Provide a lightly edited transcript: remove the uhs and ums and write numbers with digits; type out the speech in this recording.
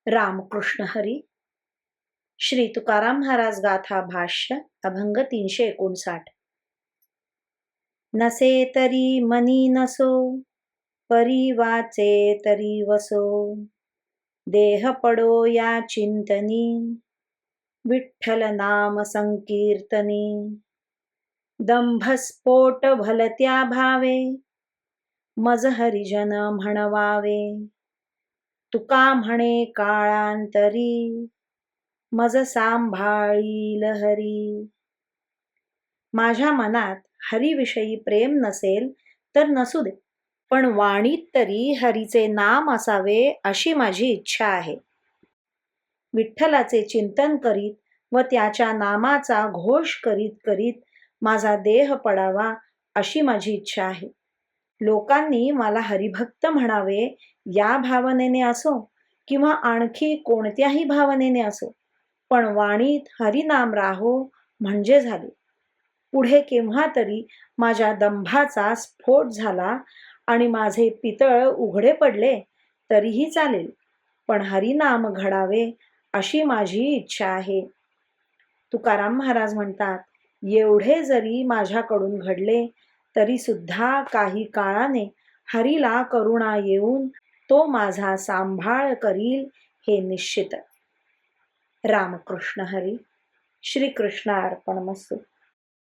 रामकृष्ण हरी. श्री तुकाराम महाराज गाथा भाष्य अभंग 359. नसे तरी मनी नसो, परी वाचे तरी वसो, देह पडो या चिंतनी, विठ्ठल नाम संकीर्तनी. दंभस्फोट भलत्या भावे, मज हरिजन म्हणवावे. तुका म्हणे काळांतरी, मज सांभाळील हरी. माझ्या मनात हरीविषयी प्रेम नसेल तर नसू दे, पण वाणीत तरी हरीचे नाम असावे अशी माझी इच्छा आहे. विठ्ठलाचे चिंतन करीत व त्याच्या नामाचा घोष करीत करीत माझा देह पडावा अशी माझी इच्छा आहे. लोकांनी मला हरिभक्त म्हणावे या भावनेने असो किंवा आणखी कोणत्याही भावनेने असो, पण वाणीत हरिनाम राहो म्हणजे झाले. पुढे केव्हा तरी माझ्या दंभाचा स्फोट झाला आणि माझे पितळ उघडे पडले तरीही चालेल, पण हरिनाम घडावे अशी माझी इच्छा आहे. तुकाराम महाराज म्हणतात, एवढे जरी माझ्याकडून घडले तरी सुद्धा काही काळाने हरीला करुणा येऊन तो माझा सांभाळ करील हे निश्चित. रामकृष्ण हरी. श्री कृष्ण अर्पणमस्तु.